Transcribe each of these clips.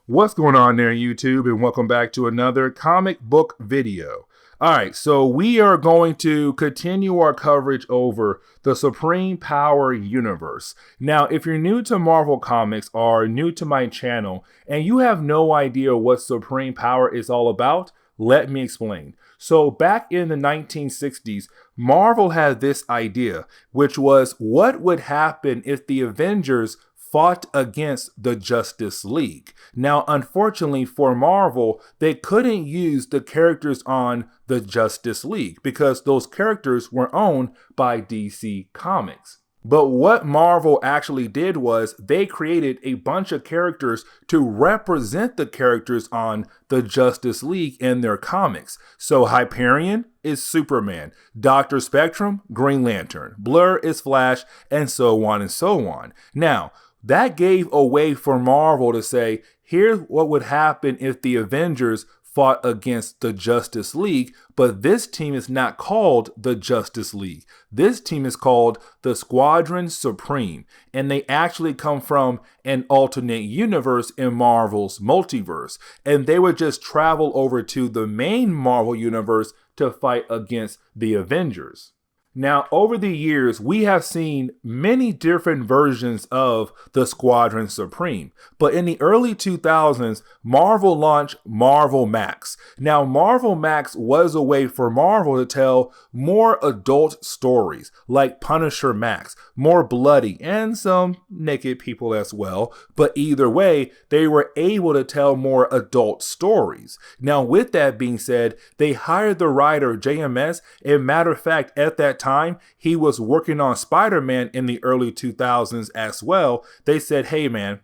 What's going on there, YouTube, and welcome back to another comic book video. All right, so we are going to continue our coverage over the Supreme Power universe. Now, if you're new to Marvel Comics or new to my channel and you have no idea what Supreme Power is all about, let me explain. So back in the 1960s, Marvel had this idea, which was what would happen if the Avengers fought against the Justice League. Now, unfortunately for Marvel, they couldn't use the characters on the Justice League because those characters were owned by DC Comics. But what Marvel actually did was they created a bunch of characters to represent the characters on the Justice League in their comics. So Hyperion is Superman, Dr. Spectrum, Green Lantern, Blur is Flash, and so on and so on. Now, that gave a way for Marvel to say, here's what would happen if the Avengers fought against the Justice League, but this team is not called the Justice League. This team is called the Squadron Supreme, and they actually come from an alternate universe in Marvel's multiverse, and they would just travel over to the main Marvel universe to fight against the Avengers. Now, over the years, we have seen many different versions of the Squadron Supreme, but in the early 2000s, Marvel launched Marvel Max. Now, Marvel Max was a way for Marvel to tell more adult stories, like Punisher Max, more bloody, and some naked people as well, but either way, they were able to tell more adult stories. Now, with that being said, they hired the writer JMS, and matter of fact, at that time, he was working on Spider-Man in the early 2000s as well. They said, hey man,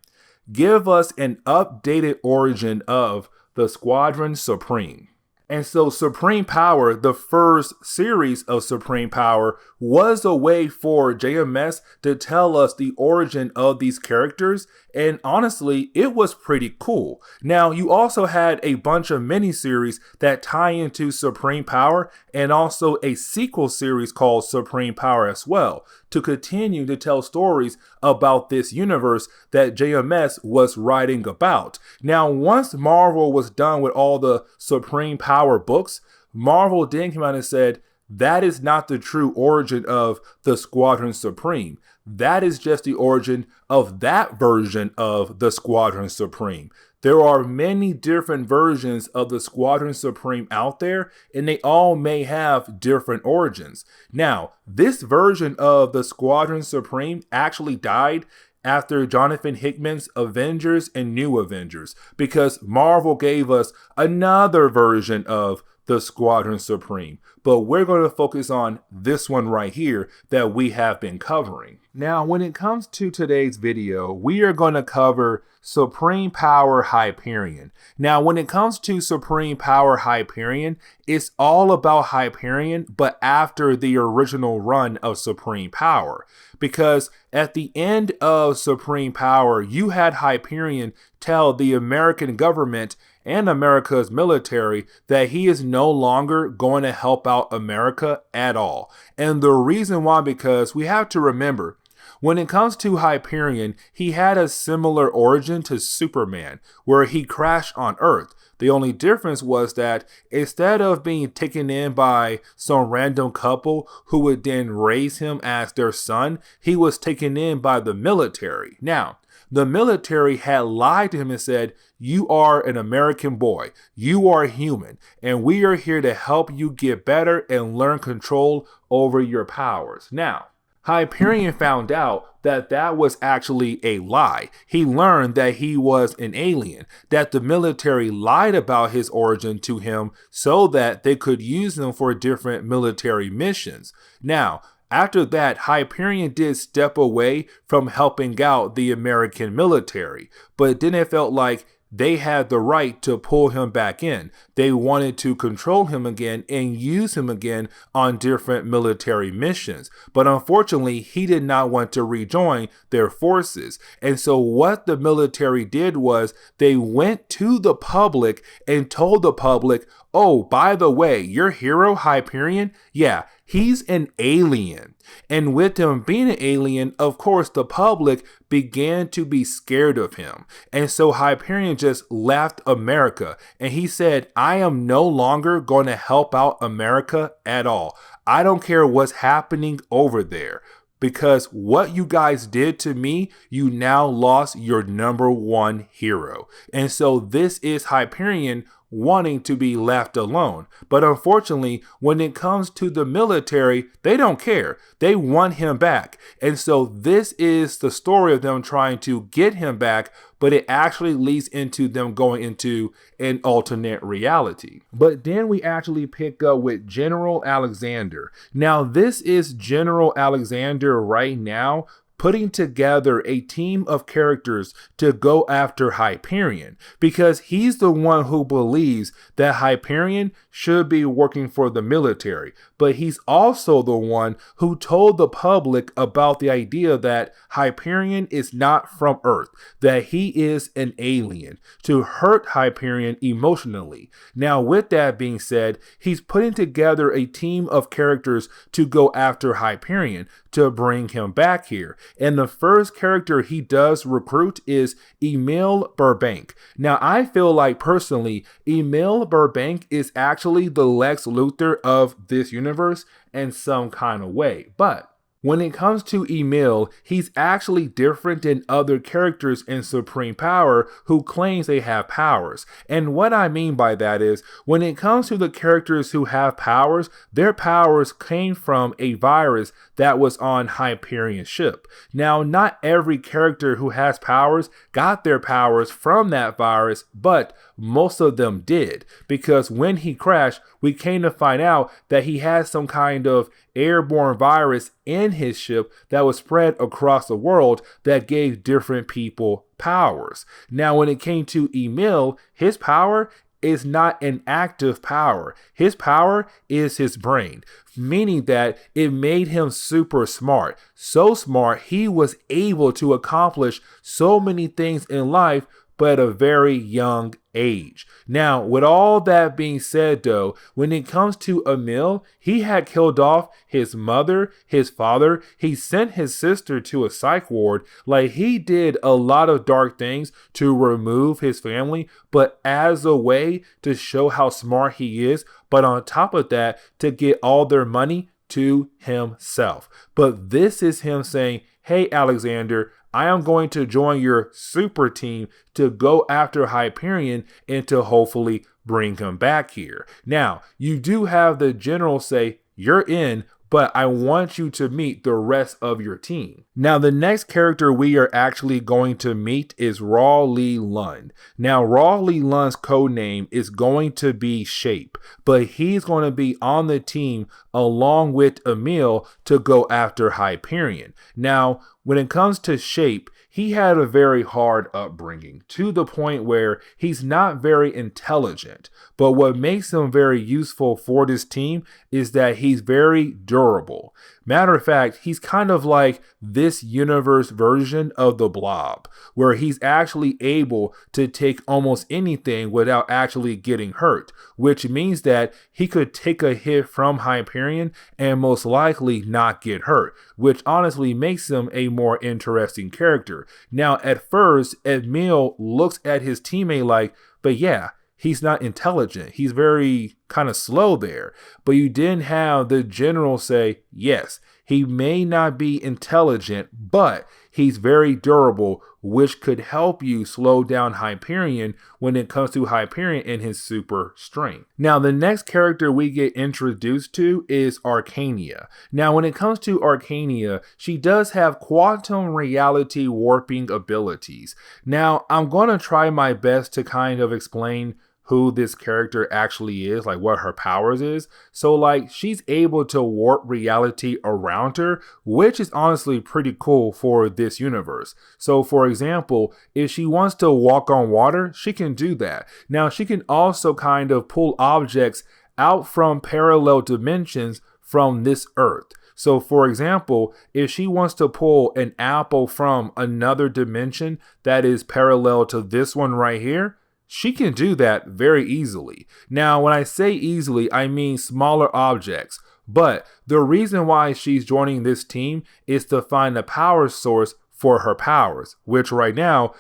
give us an updated origin of the Squadron Supreme. And so Supreme Power, the first series of Supreme Power, was a way for JMS to tell us the origin of these characters. And honestly, it was pretty cool. Now, you also had a bunch of miniseries that tie into Supreme Power and also a sequel series called Supreme Power as well, to continue to tell stories about this universe that JMS was writing about. Now, once Marvel was done with all the Supreme Power books, Marvel then came out and said, that is not the true origin of the Squadron Supreme. That is just the origin of that version of the Squadron Supreme. There are many different versions of the Squadron Supreme out there, and they all may have different origins. Now, this version of the Squadron Supreme actually died after Jonathan Hickman's Avengers and New Avengers, because Marvel gave us another version of the Squadron Supreme. But we're going to focus on this one right here that we have been covering. Now, when it comes to today's video, we are going to cover Supreme Power Hyperion. Now, when it comes to Supreme Power Hyperion, it's all about Hyperion, but after the original run of Supreme Power. Because at the end of Supreme Power, you had Hyperion tell the American government and America's military that he is no longer going to help out America at all. And the reason why, because we have to remember, when it comes to Hyperion, he had a similar origin to Superman, where he crashed on Earth. The only difference was that instead of being taken in by some random couple who would then raise him as their son, he was taken in by the military. Now, the military had lied to him and said, you are an American boy, you are human, and we are here to help you get better and learn control over your powers. Now, Hyperion found out that that was actually a lie. He learned that he was an alien, that the military lied about his origin to him so that they could use him for different military missions. Now, after that, Hyperion did step away from helping out the American military, but then it felt like they had the right to pull him back in. They wanted to control him again and use him again on different military missions. But unfortunately, he did not want to rejoin their forces. And so what the military did was they went to the public and told the public, oh, by the way, your hero Hyperion, yeah, he's an alien. And with him being an alien, of course, the public began to be scared of him. And so Hyperion just left America. And he said, I am no longer going to help out America at all. I don't care what's happening over there. Because what you guys did to me, you now lost your number one hero. And so this is Hyperion wanting to be left alone. But unfortunately, when it comes to the military, they don't care. They want him back. And so this is the story of them trying to get him back, but it actually leads into them going into an alternate reality. But then we actually pick up with General Alexander. Now, this is General Alexander right now, putting together a team of characters to go after Hyperion, because he's the one who believes that Hyperion should be working for the military, but he's also the one who told the public about the idea that Hyperion is not from Earth, that he is an alien, to hurt Hyperion emotionally. Now, with that being said, he's putting together a team of characters to go after Hyperion, to bring him back here. And the first character he does recruit is Emil Burbank. Now, I feel like personally, Emil Burbank is actually the Lex Luthor of this universe in some kind of way. But when it comes to Emil, he's actually different than other characters in Supreme Power who claims they have powers. And what I mean by that is, when it comes to the characters who have powers, their powers came from a virus that was on Hyperion's ship. Now, not every character who has powers got their powers from that virus, but most of them did, because when he crashed, we came to find out that he had some kind of airborne virus in his ship that was spread across the world that gave different people powers. Now, when it came to Emil, his power is not an active power. His power is his brain, meaning that it made him super smart. So smart, he was able to accomplish so many things in life, but at a very young age. Now, with all that being said, though, when it comes to Emil, he had killed off his mother, his father. He sent his sister to a psych ward. Like, he did a lot of dark things to remove his family, but as a way to show how smart he is. But on top of that, to get all their money to himself. But this is him saying, hey, Alexander, I am going to join your super team to go after Hyperion and to hopefully bring him back here. Now, you do have the general say, you're in, but I want you to meet the rest of your team. Now, the next character we are actually going to meet is Raw Lee Lund. Now, Raw Lee Lund's code name is going to be Shape, but he's going to be on the team along with Emil to go after Hyperion. Now, when it comes to Shape, he had a very hard upbringing, to the point where he's not very intelligent. But what makes him very useful for this team is that he's very durable. Matter of fact, he's kind of like this universe version of the Blob, where he's actually able to take almost anything without actually getting hurt, which means that he could take a hit from Hyperion and most likely not get hurt, which honestly makes him a more interesting character. Now, at first, Emil looks at his teammate like, but yeah, he's not intelligent. He's very kind of slow there. But you didn't have the general say, yes, he may not be intelligent, but he's very durable, which could help you slow down Hyperion when it comes to Hyperion and his super strength. Now, the next character we get introduced to is Arcania. Now, when it comes to Arcania, she does have quantum reality warping abilities. Now, I'm going to try my best to kind of explain who this character actually is, like what her powers is. So like, she's able to warp reality around her, which is honestly pretty cool for this universe. So for example, if she wants to walk on water, she can do that. Now, she can also kind of pull objects out from parallel dimensions from this Earth. So for example, if she wants to pull an apple from another dimension that is parallel to this one right here, she can do that very easily. Now, when I say easily, I mean smaller objects. But the reason why she's joining this team is to find a power source for her powers, which right now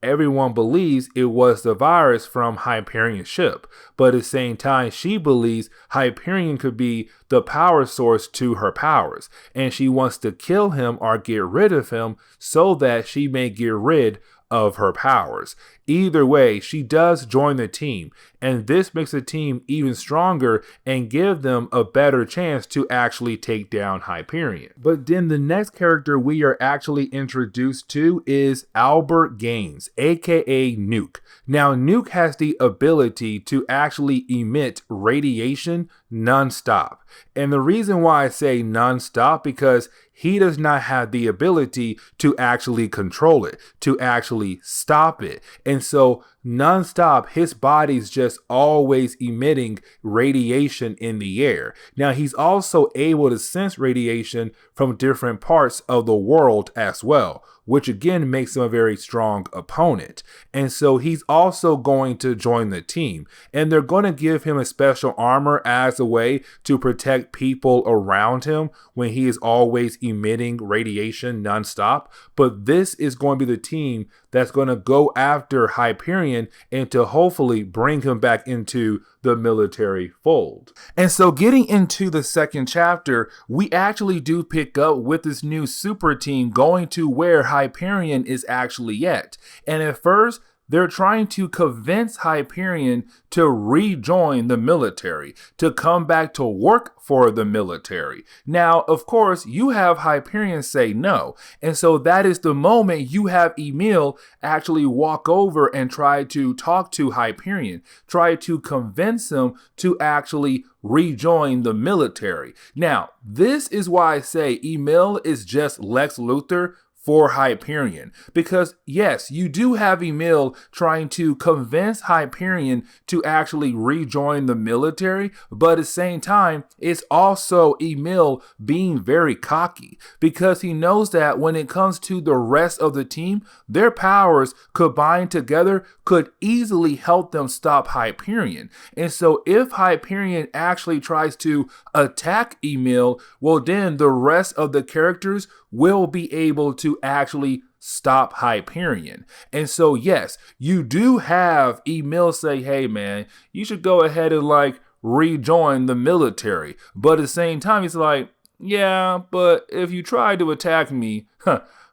everyone believes it was the virus from Hyperion's ship. But at the same time, she believes Hyperion could be the power source to her powers. And she wants to kill him or get rid of him so that she may get rid of her powers. Either way, she does join the team, and this makes the team even stronger and give them a better chance to actually take down Hyperion. But then the next character we are actually introduced to is Albert Gaines, aka Nuke. Now, Nuke has the ability to actually emit radiation non-stop. And the reason why I say non-stop, because he does not have the ability to actually control it, to actually stop it. And so non-stop, his body's just always emitting radiation in the air. Now, he's also able to sense radiation from different parts of the world as well, which again makes him a very strong opponent. And so he's also going to join the team, and they're going to give him a special armor as a way to protect people around him when he is always emitting radiation nonstop. But this is going to be the team that's going to go after Hyperion and to hopefully bring him back into the military fold. And so getting into the second chapter, we actually do pick up with this new super team going to where Hyperion is actually at. And at first, they're trying to convince Hyperion to rejoin the military, to come back to work for the military. Now, of course, you have Hyperion say no. And so that is the moment you have Emil actually walk over and try to talk to Hyperion, try to convince him to actually rejoin the military. Now, this is why I say Emil is just Lex Luthor for Hyperion, because yes, you do have Emil trying to convince Hyperion to actually rejoin the military, but at the same time, it's also Emil being very cocky, because he knows that when it comes to the rest of the team, their powers combined together could easily help them stop Hyperion. And so if Hyperion actually tries to attack Emil, well then the rest of the characters will be able to actually stop Hyperion. And so yes, you do have Emil say, hey man, you should go ahead and rejoin the military. But at the same time, he's like, yeah, but if you try to attack me,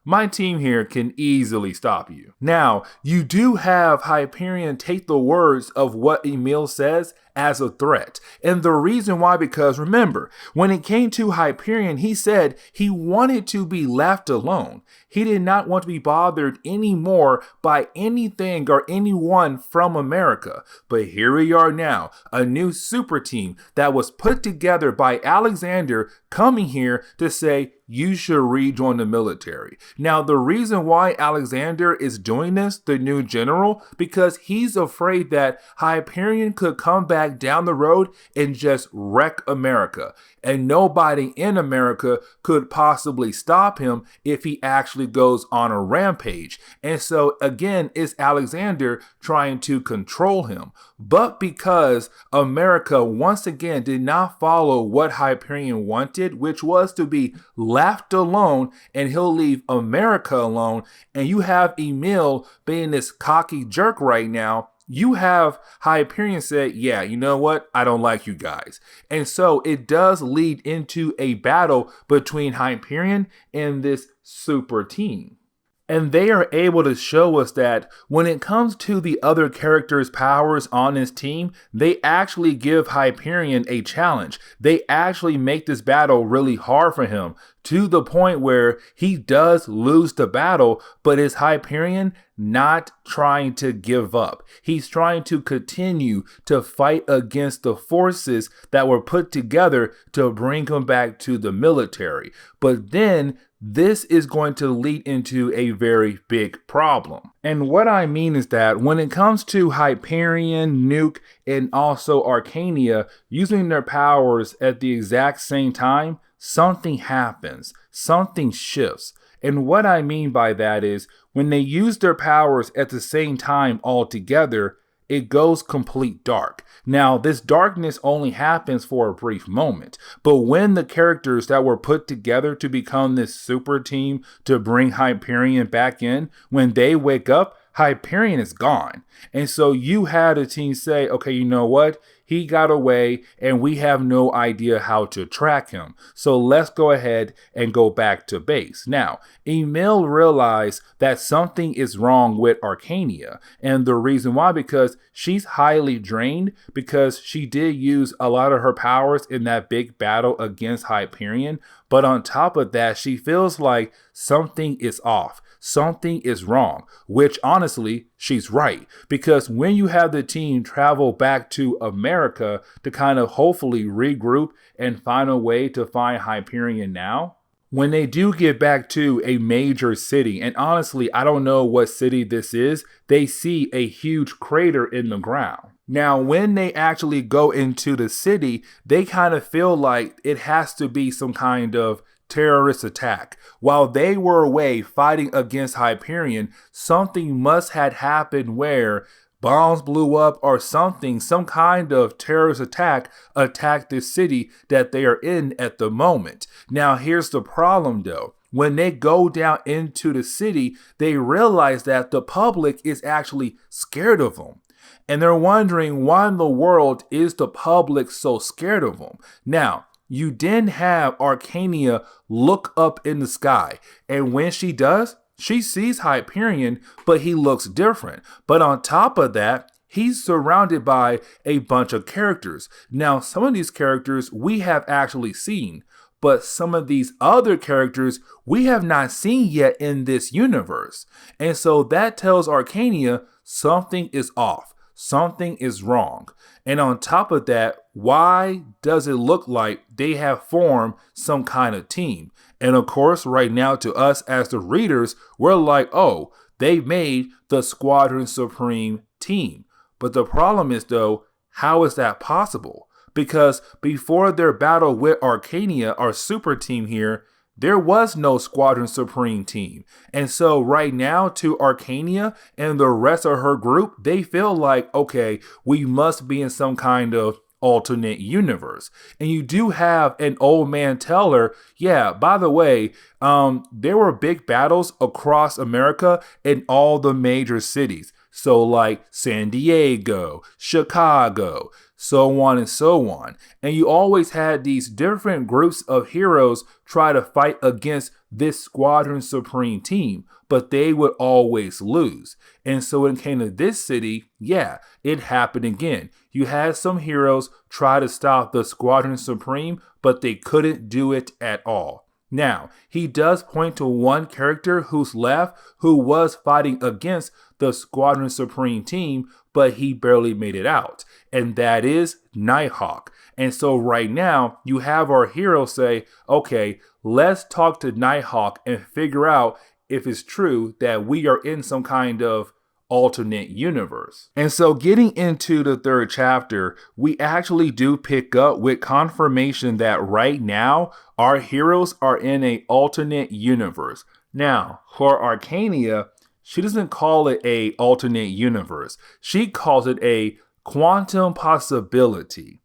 my team here can easily stop you. Now, you do have Hyperion take the words of what Emil says as a threat. And the reason why, because remember, when it came to Hyperion, he said he wanted to be left alone. He did not want to be bothered anymore by anything or anyone from America. But here we are now, a new super team that was put together by Alexander coming here to say, you should rejoin the military. Now, the reason why Alexander is doing this, the new general, because he's afraid that Hyperion could come back down the road and just wreck America. And nobody in America could possibly stop him if he actually goes on a rampage. And so again, it's Alexander trying to control him. But because America once again did not follow what Hyperion wanted, which was to be left alone and he'll leave America alone, and you have Emil being this cocky jerk right now, you have Hyperion say, yeah, you know what? I don't like you guys. And so it does lead into a battle between Hyperion and this super team. And they are able to show us that when it comes to the other characters' powers on this team, they actually give Hyperion a challenge. They actually make this battle really hard for him, to the point where he does lose the battle, but is Hyperion not trying to give up? He's trying to continue to fight against the forces that were put together to bring him back to the military. But then this is going to lead into a very big problem. And what I mean is that when it comes to Hyperion, Nuke, and also Arcania using their powers at the exact same time, something happens, something shifts. And what I mean by that is when they use their powers at the same time all together, it goes complete dark. Now, this darkness only happens for a brief moment, but when the characters that were put together to become this super team to bring Hyperion back in, when they wake up, Hyperion is gone. And so you had a team say, okay, you know what? He got away and we have no idea how to track him. So let's go ahead and go back to base. Now, Emil realized that something is wrong with Arcania. And the reason why, because she's highly drained, because she did use a lot of her powers in that big battle against Hyperion. But on top of that, she feels like something is off. Something is wrong, which honestly, she's right. Because when you have the team travel back to America to kind of hopefully regroup and find a way to find Hyperion now, when they do get back to a major city, and honestly, I don't know what city this is, they see a huge crater in the ground. Now, when they actually go into the city, they kind of feel like it has to be some kind of terrorist attack. While they were away fighting against Hyperion, something must have happened where bombs blew up or something, some kind of terrorist attack attacked the city that they are in at the moment. Now, here's the problem though. When they go down into the city, they realize that the public is actually scared of them. And they're wondering, why in the world is the public so scared of them? Now, you then have Arcania look up in the sky. And when she does, she sees Hyperion, but he looks different. But on top of that, he's surrounded by a bunch of characters. Now, some of these characters we have actually seen, but some of these other characters we have not seen yet in this universe. And so that tells Arcania something is off. Something is wrong. And on top of that, why does it look like they have formed some kind of team? And of course, right now to us as the readers, we're like, oh, they made the Squadron Supreme team. But the problem is though, how is that possible? Because before their battle with Arcania, our super team here, there was no Squadron Supreme team. And so right now to Arcania and the rest of her group, they feel like, okay, we must be in some kind of alternate universe. And you do have an old man tell her, yeah, by the way, there were big battles across America in all the major cities. So like San Diego, Chicago, so on and so on. And you always had these different groups of heroes try to fight against this Squadron Supreme team, but they would always lose. And so when it came to this city, yeah, it happened again. You had some heroes try to stop the Squadron Supreme, but they couldn't do it at all. Now, he does point to one character who's left who was fighting against the Squadron Supreme team, but he barely made it out. And that is Nighthawk. And so right now you have our hero say, okay, let's talk to Nighthawk and figure out if it's true that we are in some kind of alternate universe. And so getting into the third chapter, we actually do pick up with confirmation that right now our heroes are in an alternate universe. Now, for Arcania, she doesn't call it a alternate universe. She calls it a quantum possibility.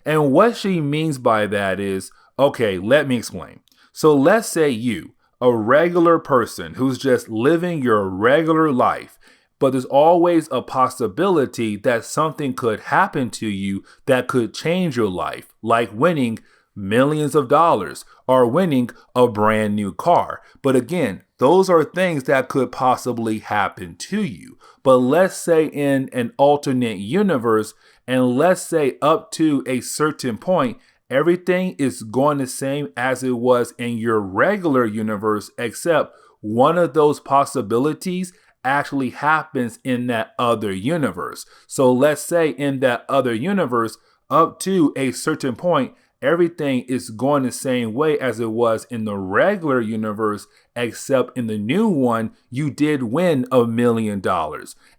And what she means by that is, okay, let me explain. So let's say you, a regular person who's just living your regular life, but there's always a possibility that something could happen to you that could change your life, like winning millions of dollars or winning a brand new car. But again, those are things that could possibly happen to you. But let's say in an alternate universe, and let's say up to a certain point, everything is going the same as it was in your regular universe, except one of those possibilities actually happens in that other universe. So let's say in that other universe, up to a certain point, everything is going the same way as it was in the regular universe, except in the new one, you did win $1 million.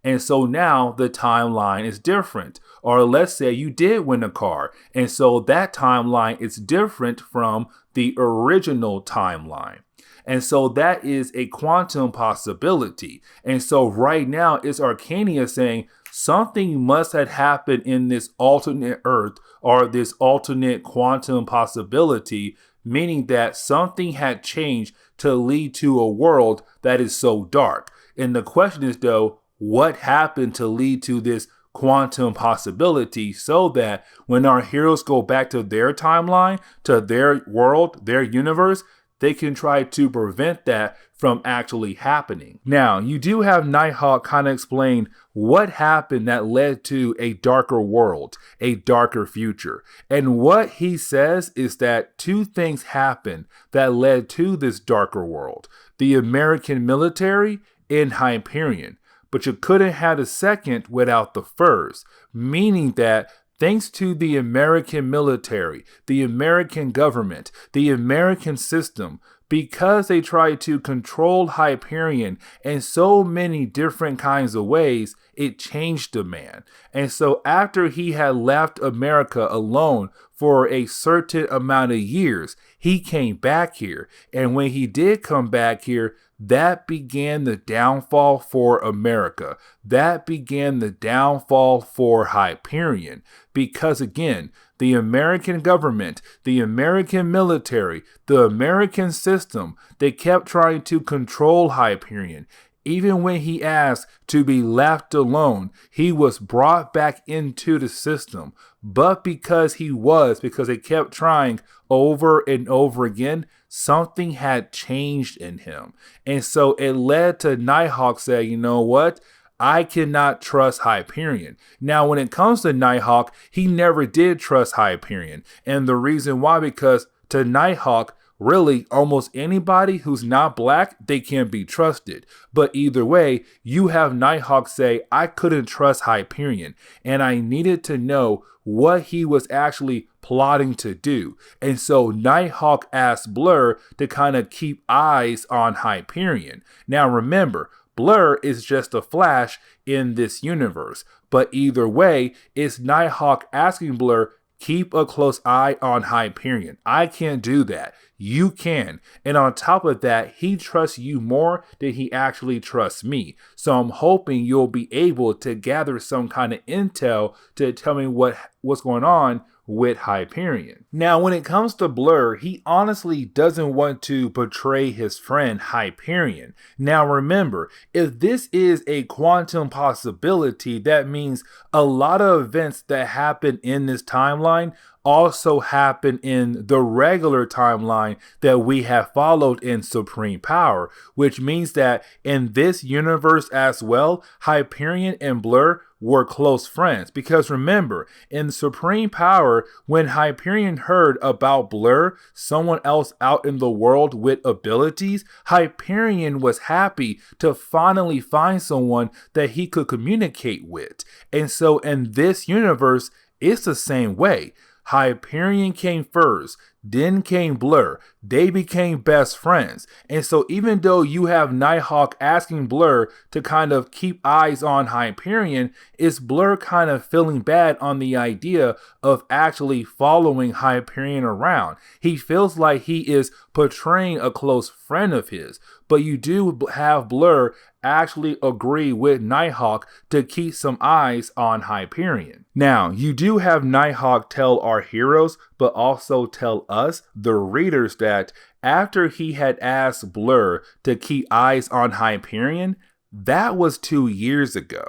And so now the timeline is different. Or let's say you did win a car. And so that timeline is different from the original timeline. And so that is a quantum possibility. And so right now it's Arcania saying something must have happened in this alternate Earth or this alternate quantum possibility, meaning that something had changed to lead to a world that is so dark. And the question is, though, what happened to lead to this quantum possibility so that when our heroes go back to their timeline, to their world, their universe, they can try to prevent that from actually happening. Now, you do have Nighthawk kind of explain what happened that led to a darker world, a darker future. And what he says is that two things happened that led to this darker world: the American military and Hyperion. But you couldn't have the second without the first, meaning that thanks to the American military, the American government, the American system, because they tried to control Hyperion in so many different kinds of ways, it changed the man. And so after he had left America alone for a certain amount of years, he came back here. And when he did come back here, that began the downfall for America. That began the downfall for Hyperion. Because again, the American government, the American military, the American system, they kept trying to control Hyperion. Even when he asked to be left alone, he was brought back into the system. But because they kept trying over and over again, something had changed in him. And so it led to Nighthawk saying, you know what? I cannot trust Hyperion. Now, when it comes to Nighthawk, he never did trust Hyperion. And the reason why, because to Nighthawk, really, almost anybody who's not black, they can't be trusted. But either way, you have Nighthawk say, I couldn't trust Hyperion, and I needed to know what he was actually plotting to do. And so Nighthawk asked Blur to kind of keep eyes on Hyperion. Now remember, Blur is just a Flash in this universe. But either way, it's Nighthawk asking Blur, keep a close eye on Hyperion. I can't do that. You can. And on top of that, he trusts you more than he actually trusts me. So I'm hoping you'll be able to gather some kind of intel to tell me what's going on with Hyperion. Now, when it comes to Blur, he honestly doesn't want to betray his friend Hyperion. Now, remember, if this is a quantum possibility, that means a lot of events that happen in this timeline also happen in the regular timeline that we have followed in Supreme Power, which means that in this universe as well, Hyperion and Blur were close friends. Because remember, in Supreme Power, when Hyperion heard about Blur, someone else out in the world with abilities, Hyperion was happy to finally find someone that he could communicate with. And so in this universe, it's the same way. Hyperion came first, then came Blur. They became best friends. And so even though you have Nighthawk asking Blur to kind of keep eyes on Hyperion, it's Blur kind of feeling bad on the idea of actually following Hyperion around. He feels like he is portraying a close friend of his. But you do have Blur actually agree with Nighthawk to keep some eyes on Hyperion. Now, you do have Nighthawk tell our heroes, but also tell us, the readers, that after he had asked Blur to keep eyes on Hyperion, that was 2 years ago.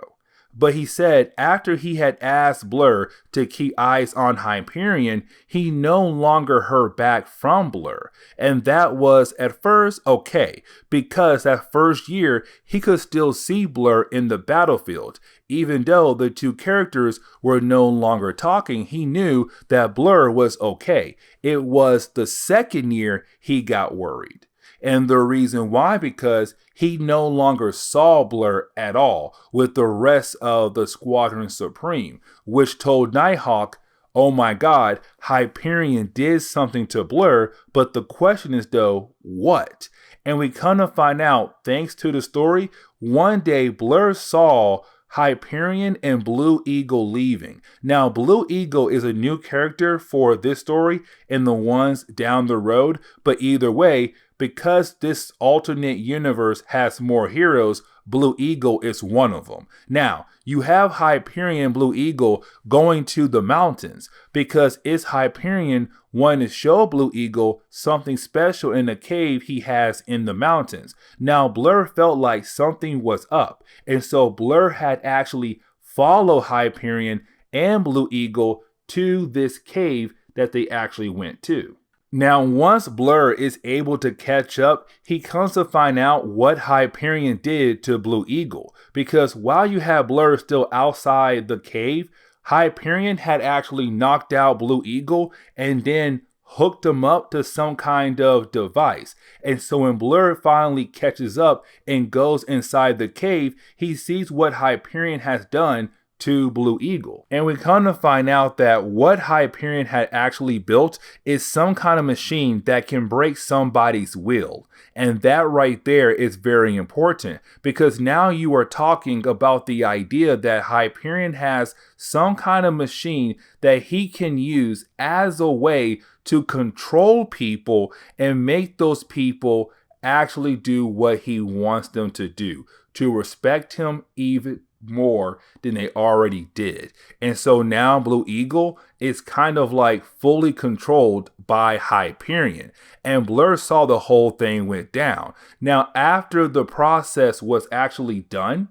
But he said after he had asked Blur to keep eyes on Hyperion, he no longer heard back from Blur. And that was at first okay, because that first year he could still see Blur in the battlefield. Even though the two characters were no longer talking, he knew that Blur was okay. It was the second year he got worried. And the reason why, because he no longer saw Blur at all with the rest of the Squadron Supreme, which told Nighthawk, oh my God, Hyperion did something to Blur, but the question is though, what? And we come to find out, thanks to the story, one day Blur saw Hyperion and Blue Eagle leaving. Now, Blue Eagle is a new character for this story and the ones down the road, but either way, because this alternate universe has more heroes, Blue Eagle is one of them. Now, you have Hyperion and Blue Eagle going to the mountains because it's Hyperion wanting to show Blue Eagle something special in the cave he has in the mountains. Now, Blur felt like something was up, and so Blur had actually followed Hyperion and Blue Eagle to this cave that they actually went to. Now, once Blur is able to catch up, he comes to find out what Hyperion did to Blue Eagle. Because while you have Blur still outside the cave, Hyperion had actually knocked out Blue Eagle and then hooked him up to some kind of device. And so when Blur finally catches up and goes inside the cave, he sees what Hyperion has done to Blue Eagle. And we come to find out that what Hyperion had actually built is some kind of machine that can break somebody's will. And that right there is very important because now you are talking about the idea that Hyperion has some kind of machine that he can use as a way to control people and make those people actually do what he wants them to do, to respect him even more than they already did. And so now Blue Eagle is kind of like fully controlled by Hyperion. And Blur saw the whole thing went down. Now, after the process was actually done,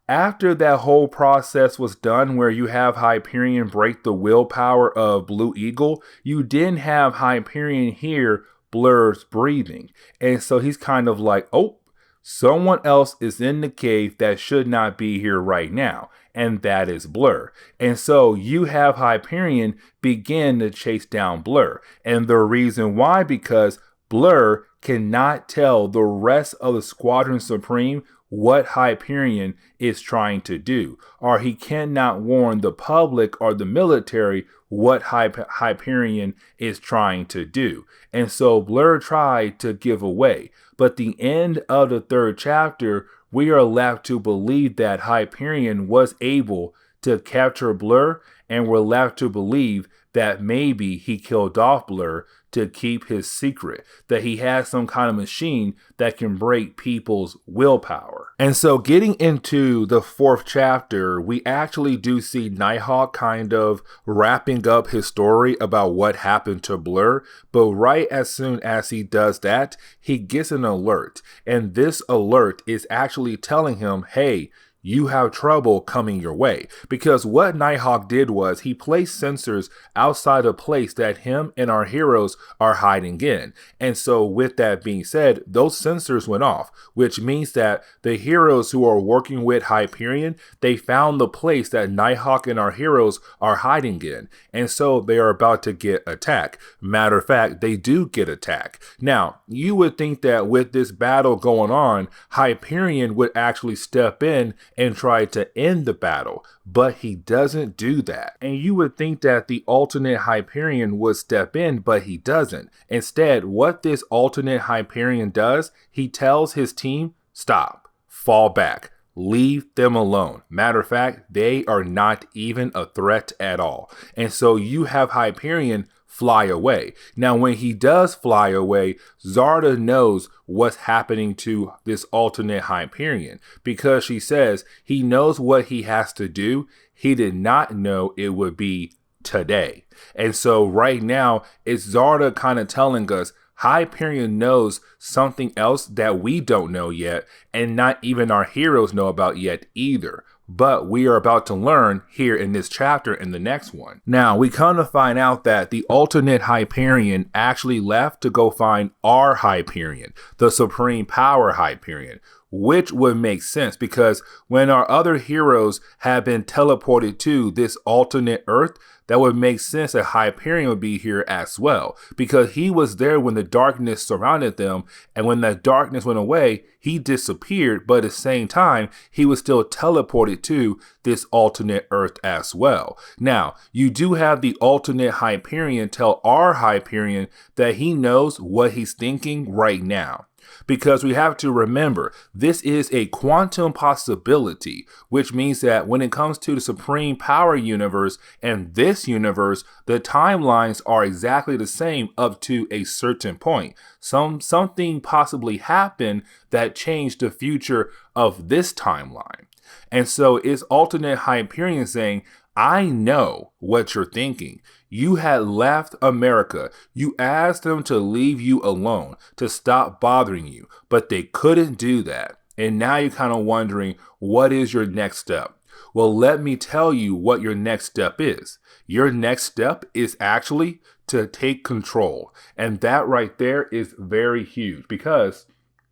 after that whole process was done where you have Hyperion break the willpower of Blue Eagle, you then have Hyperion hear Blur's breathing. And so he's kind of like, oh, someone else is in the cave that should not be here right now, and that is Blur. And so you have Hyperion begin to chase down Blur. And the reason why, because Blur cannot tell the rest of the Squadron Supreme what Hyperion is trying to do, or he cannot warn the public or the military what Hyperion is trying to do. And so Blur tried to give away. But the end of the third chapter, we are left to believe that Hyperion was able to capture Blur, and we're left to believe that maybe he killed off Blur to keep his secret, that he has some kind of machine that can break people's willpower. And so getting into the fourth chapter, we actually do see Nighthawk kind of wrapping up his story about what happened to Blur. But right as soon as he does that, he gets an alert. And this alert is actually telling him, hey, you have trouble coming your way. Because what Nighthawk did was he placed sensors outside a place that him and our heroes are hiding in. And so with that being said, those sensors went off, which means that the heroes who are working with Hyperion, they found the place that Nighthawk and our heroes are hiding in. And so they are about to get attacked. Matter of fact, they do get attacked. Now, you would think that with this battle going on, Hyperion would actually step in and try to end the battle, but he doesn't do that. And you would think that the alternate Hyperion would step in, but he doesn't. Instead, what this alternate Hyperion does, he tells his team, stop, fall back, leave them alone. Matter of fact, they are not even a threat at all. And so you have Hyperion fly away. Now, when he does fly away, Zarda knows what's happening to this alternate Hyperion because she says he knows what he has to do. He did not know it would be today. And so right now, it's Zarda kind of telling us Hyperion knows something else that we don't know yet, and not even our heroes know about yet either. But we are about to learn here in this chapter in the next one. Now, we come to find out that the alternate Hyperion actually left to go find our Hyperion, the Supreme Power Hyperion, which would make sense because when our other heroes have been teleported to this alternate Earth, that would make sense that Hyperion would be here as well because he was there when the darkness surrounded them, and when that darkness went away, he disappeared, but at the same time, he was still teleported to this alternate Earth as well. Now, you do have the alternate Hyperion tell our Hyperion that he knows what he's thinking right now. Because we have to remember, this is a quantum possibility, which means that when it comes to the supreme power universe and this universe, the timelines are exactly the same up to a certain point. Something possibly happened that changed the future of this timeline. And so it's alternate Hyperion saying, I know what you're thinking. You had left America. You asked them to leave you alone, to stop bothering you, but they couldn't do that. And now you're kind of wondering, what is your next step? Well, let me tell you what your next step is. Your next step is actually to take control. And that right there is very huge, because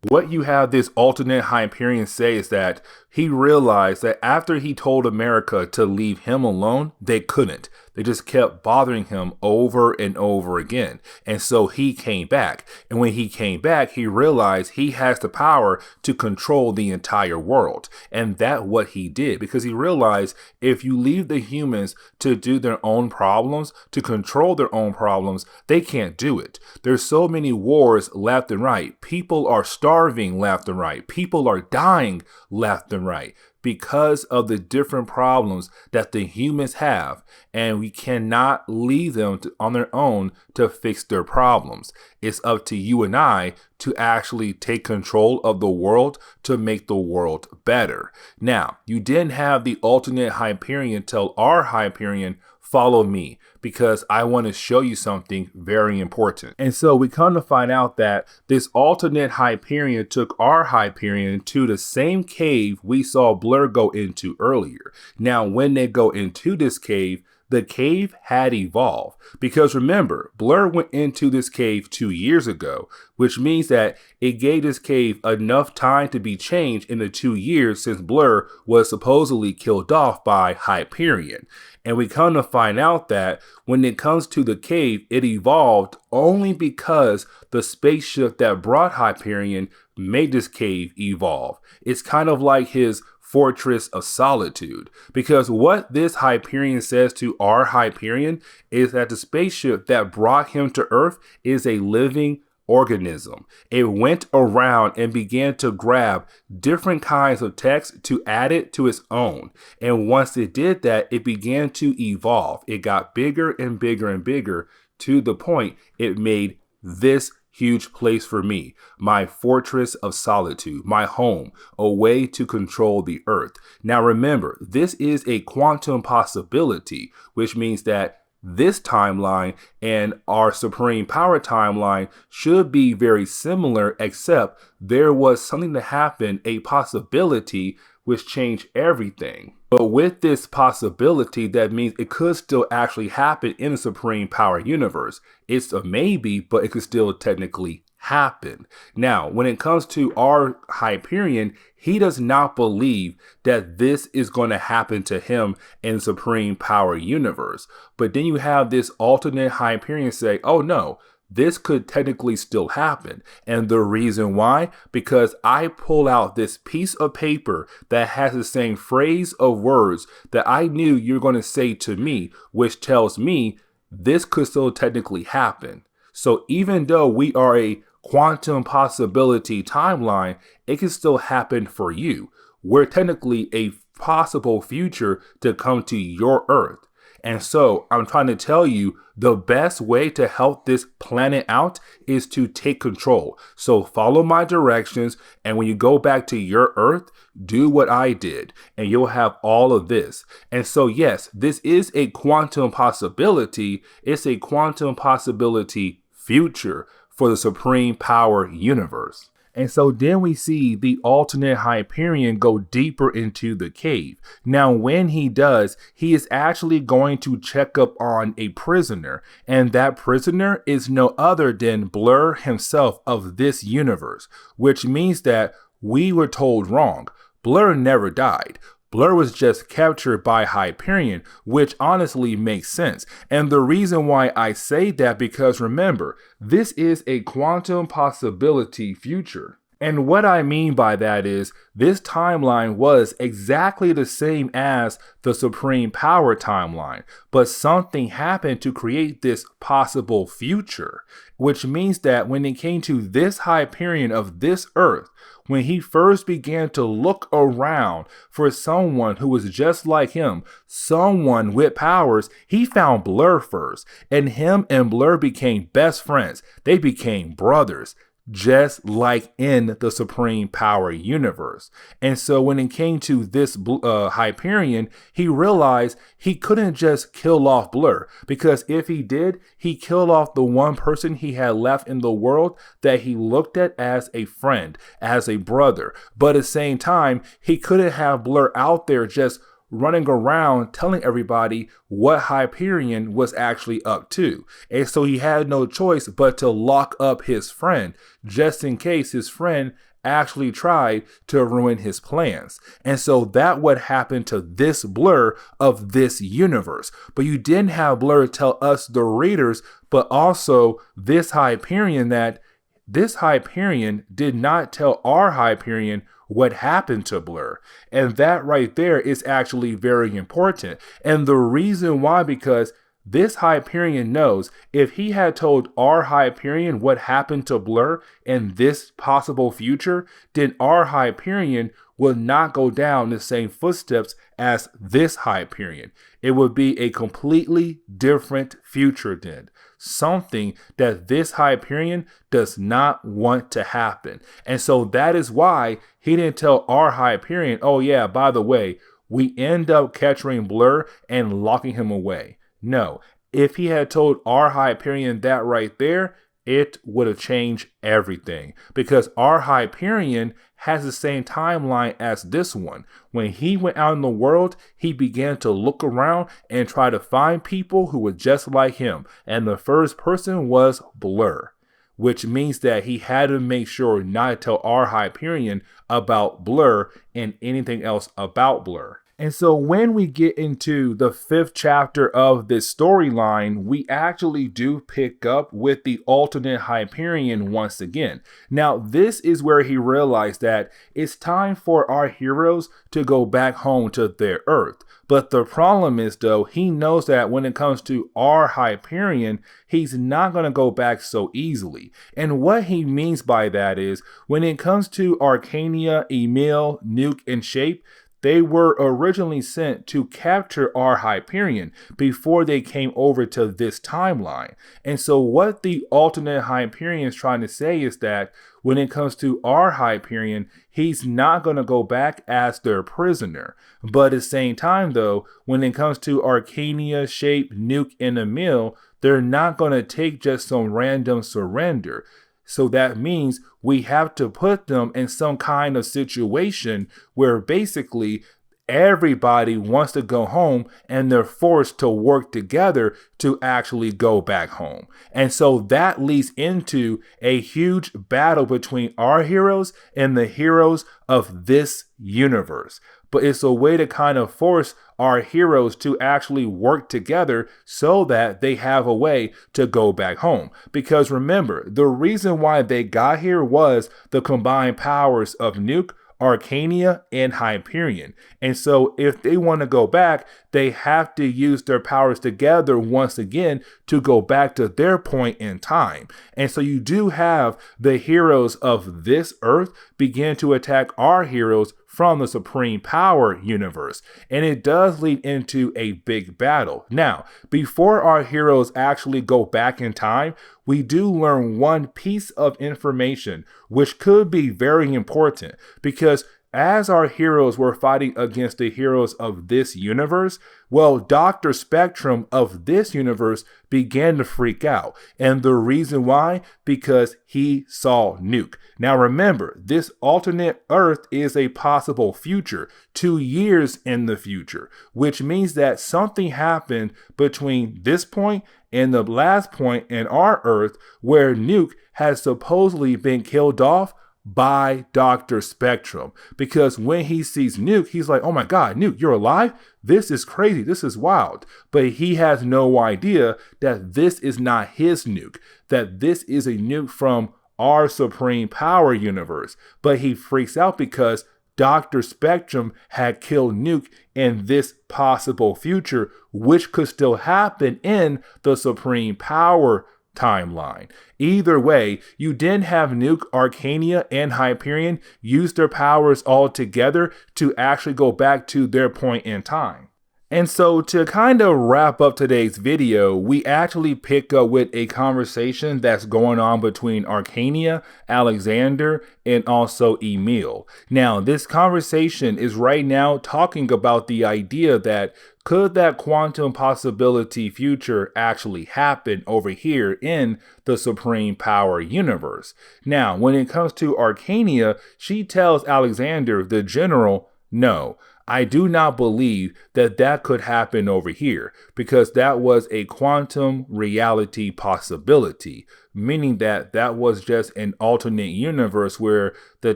what you have this alternate Hyperion say is that he realized that after he told America to leave him alone, they couldn't. They just kept bothering him over and over again. And so he came back. And when he came back, he realized he has the power to control the entire world. And that's what he did, because he realized if you leave the humans to do their own problems, to control their own problems, they can't do it. There's so many wars left and right. People are starving left and right. People are dying left and right, because of the different problems that the humans have, and we cannot leave them on their own to fix their problems. It's up to you and I to actually take control of the world to make the world better. Now, you didn't have the alternate Hyperion tell our Hyperion, follow me, because I want to show you something very important. And so we come to find out that this alternate Hyperion took our Hyperion to the same cave we saw Blur go into earlier. Now, when they go into this cave, the cave had evolved, because remember, Blur went into this cave 2 years ago, which means that it gave this cave enough time to be changed in the 2 years since Blur was supposedly killed off by Hyperion. And we come to find out that when it comes to the cave, it evolved only because the spaceship that brought Hyperion made this cave evolve. It's kind of like his fortress of solitude, because what this Hyperion says to our Hyperion is that the spaceship that brought him to Earth is a living organism. It went around and began to grab different kinds of text to add it to its own. And once it did that, it began to evolve. It got bigger and bigger and bigger to the point it made this huge place for me, my fortress of solitude, my home, a way to control the earth. Now remember, this is a quantum possibility, which means that this timeline and our supreme power timeline should be very similar, except there was something that happened, a possibility which changed everything. But with this possibility, that means it could still actually happen in the supreme power universe. It's a maybe, but it could still technically happen. Now, when it comes to our Hyperion, he does not believe that this is going to happen to him in supreme power universe. But then you have this alternate Hyperion say, oh no, this could technically still happen. And the reason why? Because I pull out this piece of paper that has the same phrase of words that I knew you're going to say to me, which tells me this could still technically happen. So even though we are a quantum possibility timeline, it can still happen for you. We're technically a possible future to come to your Earth. And so I'm trying to tell you, the best way to help this planet out is to take control. So follow my directions. And when you go back to your Earth, do what I did, and you'll have all of this. And so, yes, this is a quantum possibility. It's a quantum possibility future for the supreme power universe. And so then we see the alternate Hyperion go deeper into the cave. Now, when he does, he is actually going to check up on a prisoner. And that prisoner is no other than Blur himself of this universe, which means that we were told wrong. Blur never died. Blur was just captured by Hyperion, which honestly makes sense. And the reason why I say that, because remember, this is a quantum possibility future. And what I mean by that is this timeline was exactly the same as the Supreme Power timeline, but something happened to create this possible future, which means that when it came to this Hyperion of this Earth, when he first began to look around for someone who was just like him, someone with powers, he found Blur first, and him and Blur became best friends. They became brothers, just like in the Supreme Power universe. And so when it came to this Hyperion, he realized he couldn't just kill off Blur, because if he did, he killed off the one person he had left in the world that he looked at as a friend, as a brother. But at the same time, he couldn't have Blur out there just running around telling everybody what Hyperion was actually up to. And so he had no choice but to lock up his friend, just in case his friend actually tried to ruin his plans. And so that what happened to this Blur of this universe. But you didn't have Blur tell us, the readers, but also this Hyperion, that this Hyperion did not tell our Hyperion what happened to Blur. And that right there is actually very important. And the reason why, because this Hyperion knows if he had told our Hyperion what happened to Blur in this possible future, then our Hyperion would not go down the same footsteps as this Hyperion. It would be a completely different future then. Something that this Hyperion does not want to happen. And so that is why he didn't tell our Hyperion, oh yeah, by the way, we end up capturing Blur and locking him away. No, if he had told our Hyperion that right there, it would have changed everything, because our Hyperion has the same timeline as this one. When he went out in the world, he began to look around and try to find people who were just like him. And the first person was Blur, which means that he had to make sure not to tell our Hyperion about Blur and anything else about Blur. And so when we get into the 5th chapter of this storyline, we actually do pick up with the alternate Hyperion once again. Now, this is where he realized that it's time for our heroes to go back home to their Earth. But the problem is, though, he knows that when it comes to our Hyperion, he's not going to go back so easily. And what he means by that is, when it comes to Arcania, Emil, Nuke, and Shape, they were originally sent to capture our Hyperion before they came over to this timeline. And so what the alternate Hyperion is trying to say is that when it comes to our Hyperion, he's not going to go back as their prisoner. But at the same time, though, when it comes to Arcania, Shape, Nuke, and Emil, they're not going to take just some random surrender. So that means we have to put them in some kind of situation where basically everybody wants to go home and they're forced to work together to actually go back home. And so that leads into a huge battle between our heroes and the heroes of this universe. But it's a way to kind of force our heroes to actually work together so that they have a way to go back home. Because remember, the reason why they got here was the combined powers of Nuke, Arcania, and Hyperion. And so if they want to go back, they have to use their powers together once again to go back to their point in time. And so you do have the heroes of this Earth begin to attack our heroes from the Supreme Power universe. And it does lead into a big battle. Now, before our heroes actually go back in time, we do learn one piece of information, which could be very important, because as our heroes were fighting against the heroes of this universe, well, Dr. Spectrum of this universe began to freak out. And the reason why? Because he saw Nuke. Now remember, this alternate Earth is a possible future, 2 years in the future, which means that something happened between this point and the last point in our Earth where Nuke has supposedly been killed off by Dr. Spectrum. Because when he sees Nuke, he's like, oh my God, Nuke, you're alive? This is crazy. This is wild. But he has no idea that this is not his Nuke, that this is a Nuke from our supreme power universe. But he freaks out because Dr. Spectrum had killed Nuke in this possible future, which could still happen in the supreme power timeline. Either way, you then have Nuke, Arcania, and Hyperion use their powers all together to actually go back to their point in time. And so to kind of wrap up today's video, we actually pick up with a conversation that's going on between Arcania, Alexander, and also Emil. Now, this conversation is right now talking about the idea that could that quantum possibility future actually happen over here in the supreme power universe? Now, when it comes to Arcania, she tells Alexander, the general, no, I do not believe that that could happen over here because that was a quantum reality possibility, meaning that that was just an alternate universe where the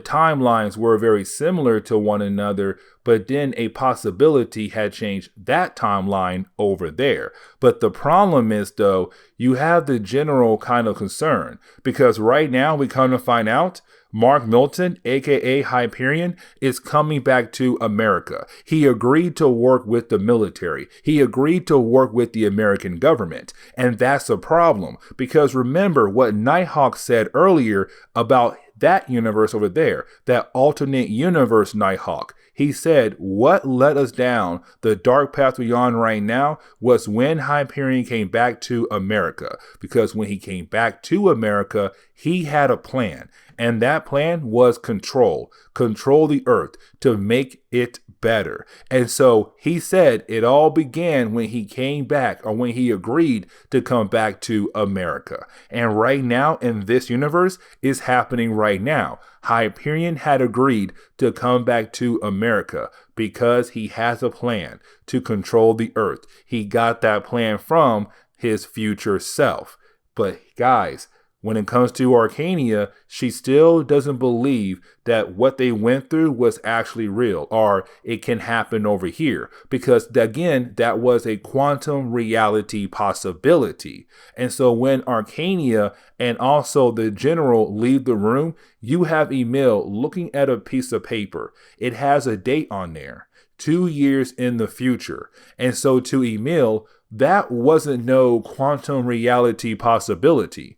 timelines were very similar to one another, but then a possibility had changed that timeline over there. But the problem is, though, you have the general kind of concern because right now we come to find out Mark Milton, aka Hyperion, is coming back to America. He agreed to work with the military. He agreed to work with the American government. And that's a problem because remember what Nighthawk said earlier about that universe over there, that alternate universe Nighthawk. He said, what let us down the dark path we're on right now was when Hyperion came back to America. Because when he came back to America, he had a plan. And that plan was control the earth to make it better. And so he said it all began when he came back or when he agreed to come back to America. And right now in this universe is happening right now. Hyperion had agreed to come back to America because he has a plan to control the earth. He got that plan from his future self. But guys, when it comes to Arcania, she still doesn't believe that what they went through was actually real or it can happen over here because, again, that was a quantum reality possibility. And so when Arcania and also the general leave the room, you have Emil looking at a piece of paper. It has a date on there, 2 years in the future. And so to Emil, that wasn't no quantum reality possibility.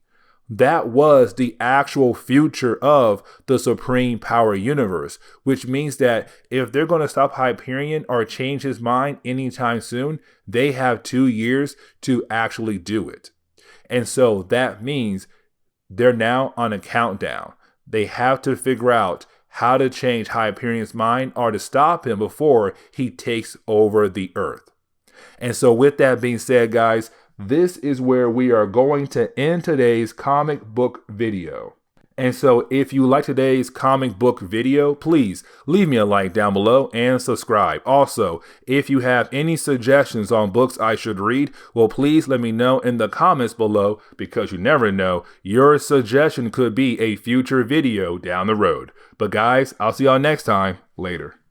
That was the actual future of the supreme power universe, which means that if they're going to stop Hyperion or change his mind anytime soon, they have 2 years to actually do it. And so that means they're now on a countdown. They have to figure out how to change Hyperion's mind or to stop him before he takes over the earth. And so with that being said, guys, this is where we are going to end today's comic book video. And so if you like today's comic book video, please leave me a like down below and subscribe. Also, if you have any suggestions on books I should read, well, please let me know in the comments below because you never know, your suggestion could be a future video down the road. But guys, I'll see y'all next time. Later.